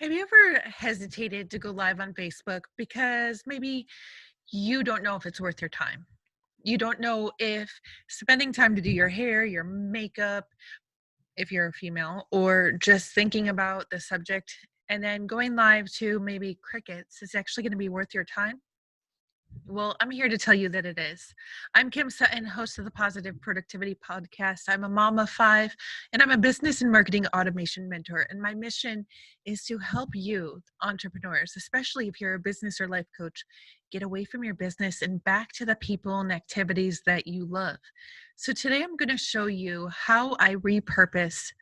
Have you ever hesitated to go live on Facebook because maybe you don't know if it's worth your time? You don't know if spending time to do your hair, your makeup, if you're a female, or just thinking about the subject and then going live to maybe crickets is actually going to be worth your time? Well, I'm here to tell you that it is. I'm Kim Sutton, host of the Positive Productivity Podcast. I'm a mom of five, and I'm a business and marketing automation mentor. And my mission is to help you, entrepreneurs, especially if you're a business or life coach, get away from your business and back to the people and activities that you love. So today I'm going to show you how I repurpose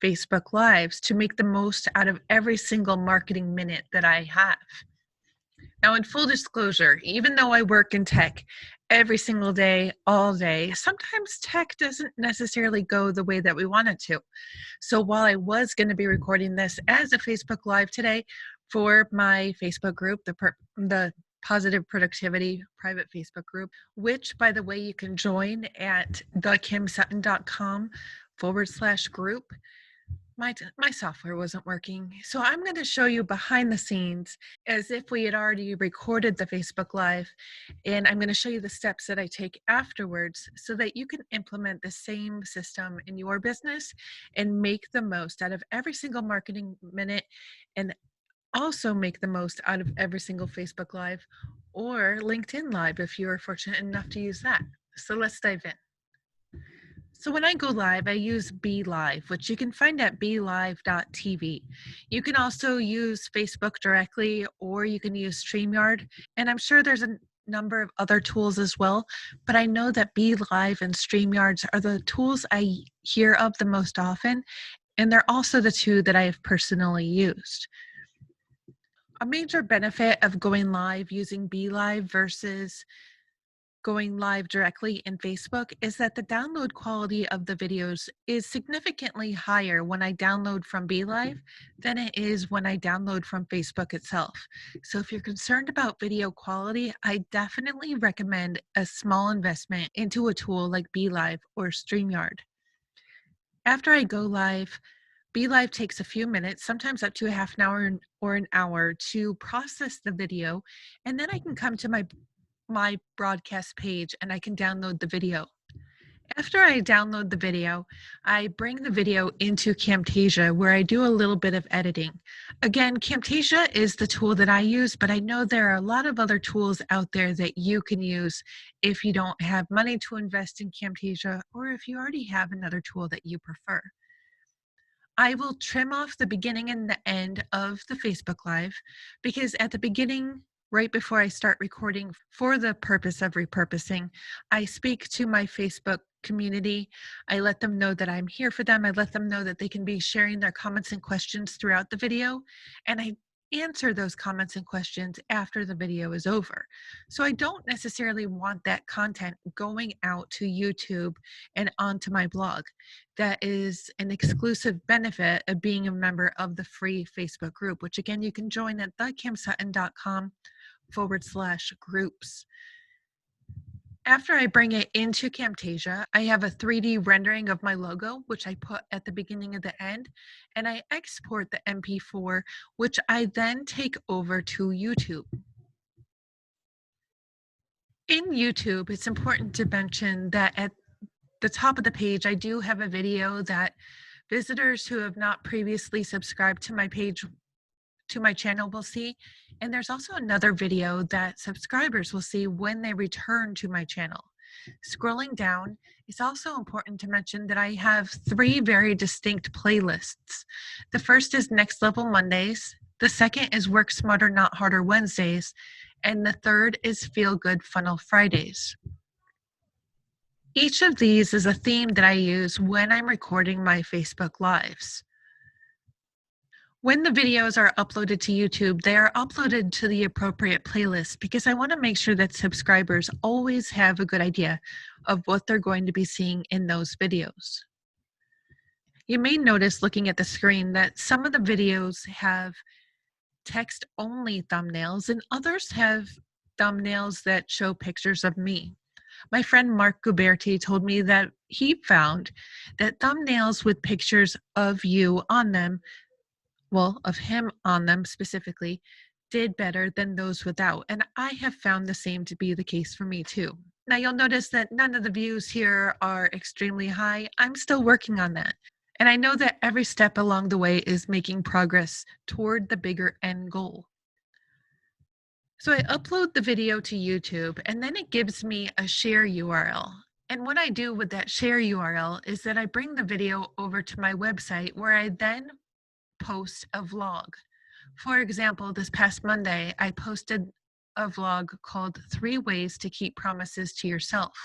Facebook Lives to make the most out of every single marketing minute that I have. Now, in full disclosure, even though I work in tech every single day, all day, sometimes tech doesn't necessarily go the way that we want it to. So while I was going to be recording this as a Facebook Live today for my Facebook group, the Positive Productivity private Facebook group, which, by the way, you can join at thekimsutton.com/group. My software wasn't working. So I'm going to show you behind the scenes as if we had already recorded the Facebook Live. And I'm going to show you the steps that I take afterwards so that you can implement the same system in your business and make the most out of every single marketing minute, and also make the most out of every single Facebook Live or LinkedIn Live if you're fortunate enough to use that. So let's dive in. So when I go live, I use B.E.T.T.E.R, which you can find at BeLive.tv. You can also use Facebook directly, or you can use StreamYard. And I'm sure there's a number of other tools as well, but I know that BeLive and StreamYards are the tools I hear of the most often, and they're also the two that I have personally used. A major benefit of going live using BeLive versus going live directly in Facebook is that the download quality of the videos is significantly higher when I download from BeLive than it is when I download from Facebook itself. So if you're concerned about video quality, I definitely recommend a small investment into a tool like BeLive or StreamYard. After I go live, BeLive takes a few minutes, sometimes up to a half an hour or an hour, to process the video, and then I can come to my broadcast page and I can download the video. After I download the video, I bring the video into Camtasia where I do a little bit of editing. Again, Camtasia is the tool that I use, but I know there are a lot of other tools out there that you can use if you don't have money to invest in Camtasia, or if you already have another tool that you prefer. I will trim off the beginning and the end of the Facebook Live because at the beginning, right before I start recording for the purpose of repurposing, I speak to my Facebook community. I let them know that I'm here for them. I let them know that they can be sharing their comments and questions throughout the video, and I answer those comments and questions after the video is over. So I don't necessarily want that content going out to YouTube and onto my blog. That is an exclusive benefit of being a member of the free Facebook group, which again, you can join at thekimsutton.com/groups. After I bring it into Camtasia, I have a 3D rendering of my logo, which I put at the beginning of the end, and I export the MP4, which I then take over to YouTube. In YouTube, it's important to mention that at the top of the page, I do have a video that visitors who have not previously subscribed to my page, to my channel, will see. And there's also another video that subscribers will see when they return to my channel. Scrolling down, it's also important to mention that I have 3 very distinct playlists. The first is Next Level Mondays. The second is Work Smarter, Not Harder Wednesdays. And the third is Feel Good Funnel Fridays. Each of these is a theme that I use when I'm recording my Facebook Lives. When the videos are uploaded to YouTube, they are uploaded to the appropriate playlist because I want to make sure that subscribers always have a good idea of what they're going to be seeing in those videos. You may notice looking at the screen that some of the videos have text-only thumbnails and others have thumbnails that show pictures of me. My friend Mark B.E.T.T.E.R told me that he found that thumbnails with pictures of you on them well, of him on them specifically, did better than those without. And I have found the same to be the case for me too. Now you'll notice that none of the views here are extremely high. I'm still working on that. And I know that every step along the way is making progress toward the bigger end goal. So I upload the video to YouTube and then it gives me a share URL. And what I do with that share URL is that I bring the video over to my website where I then post a vlog. For example, this past Monday, I posted a vlog called 3 Ways to Keep Promises to Yourself.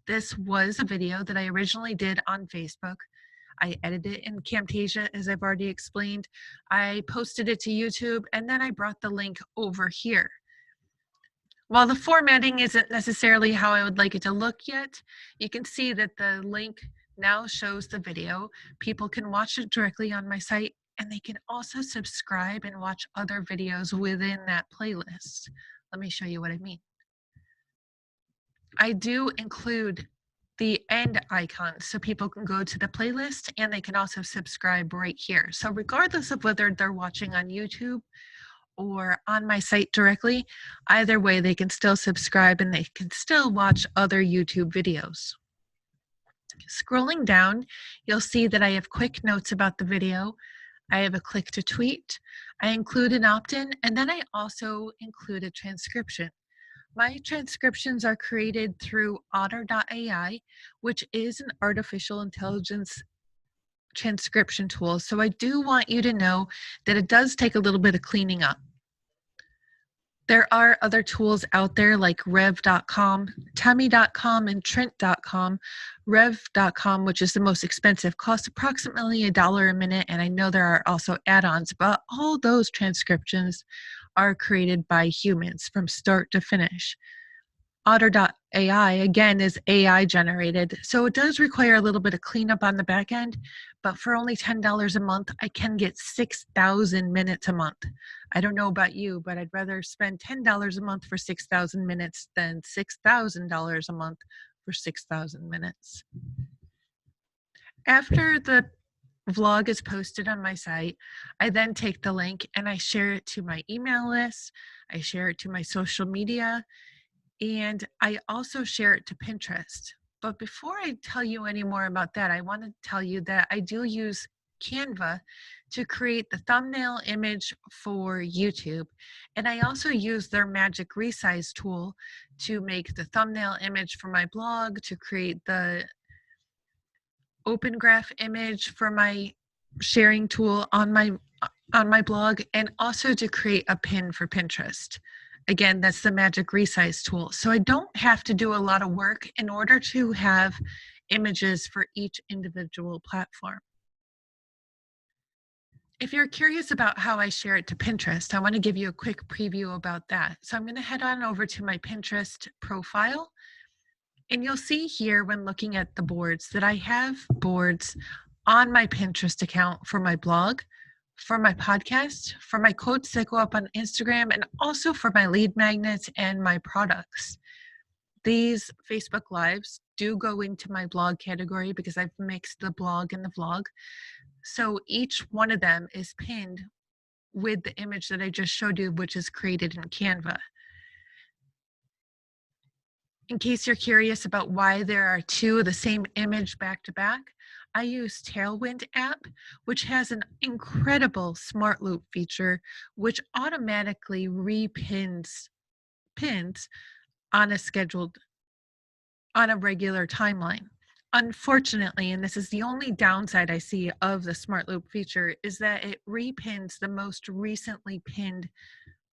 This was a video that I originally did on Facebook. I edited it in Camtasia, as I've already explained. I posted it to YouTube, and then I brought the link over here. While the formatting isn't necessarily how I would like it to look yet, you can see that the link now shows the video. People can watch it directly on my site, and they can also subscribe and watch other videos within that playlist. Let me show you what I mean. I do include the end icon so people can go to the playlist and they can also subscribe right here. So regardless of whether they're watching on YouTube or on my site directly, either way they can still subscribe and they can still watch other YouTube videos. Scrolling down, you'll see that I have quick notes about the video. I have a click to tweet. I include an opt-in, and then I also include a transcription. My transcriptions are created through Otter.ai, which is an artificial intelligence transcription tool. So I do want you to know that it does take a little bit of cleaning up. There are other tools out there like Rev.com, Tummy.com, and Trent.com. Rev.com, which is the most expensive, costs approximately $1 a minute, and I know there are also add-ons, but all those transcriptions are created by humans from start to finish. Otter.ai, again, is AI generated, so it does require a little bit of cleanup on the back end, but for only $10 a month, I can get 6,000 minutes a month. I don't know about you, but I'd rather spend $10 a month for 6,000 minutes than $6,000 a month for 6,000 minutes. After the vlog is posted on my site, I then take the link and I share it to my email list, I share it to my social media, and I also share it to Pinterest. But before I tell you any more about that, I want to tell you that I do use Canva to create the thumbnail image for YouTube. And I also use their magic resize tool to make the thumbnail image for my blog, to create the open graph image for my sharing tool on my blog, and also to create a pin for Pinterest. Again, that's the magic resize tool. So I don't have to do a lot of work in order to have images for each individual platform. If you're curious about how I share it to Pinterest, I want to give you a quick preview about that. So I'm going to head on over to my Pinterest profile. And you'll see here when looking at the boards that I have boards on my Pinterest account for my blog, for my podcast, for my quotes that go up on Instagram, and also for my lead magnets and my products. These Facebook Lives do go into my blog category because I've mixed the blog and the vlog. So each one of them is pinned with the image that I just showed you, which is created in Canva. In case you're curious about why there are two of the same image back to back, I use Tailwind app, which has an incredible smart loop feature, which automatically repins pins on a regular timeline. Unfortunately, and this is the only downside I see of the smart loop feature, is that it repins the most recently pinned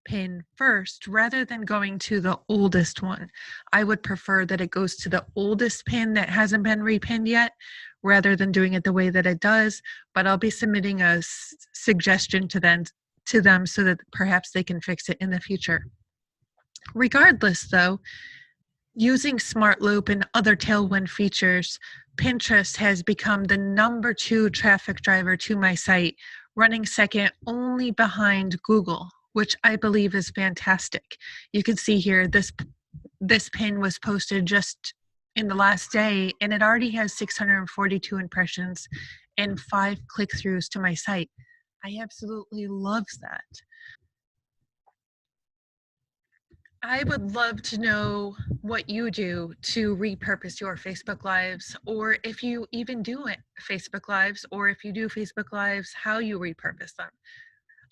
pin first rather than going to the oldest one. I would prefer that it goes to the oldest pin that hasn't been repinned yet rather than doing it the way that it does, but I'll be submitting a suggestion to them so that perhaps they can fix it in the future. Regardless though, using Smart Loop and other Tailwind features, Pinterest has become the #2 traffic driver to my site, running second only behind Google, which I believe is fantastic. You can see here, this pin was posted just in the last day, and it already has 642 impressions and 5 click-throughs to my site. I absolutely love that. I would love to know what you do to repurpose your Facebook Lives, or if you even do it, Facebook Lives, or if you do Facebook Lives, how you repurpose them.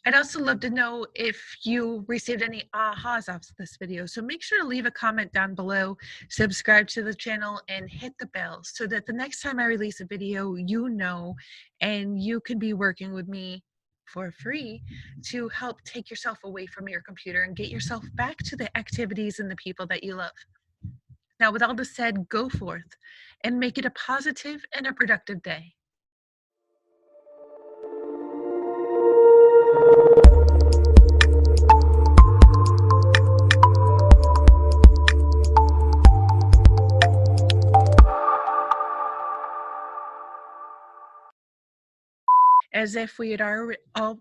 I'd also love to know if you received any ahas off this video. So make sure to leave a comment down below, subscribe to the channel, and hit the bell so that the next time I release a video, you know, and you can be working with me for free to help take yourself away from your computer and get yourself back to the activities and the people that you love. Now, with all this said, go forth and make it a positive and a productive day. As if we had already all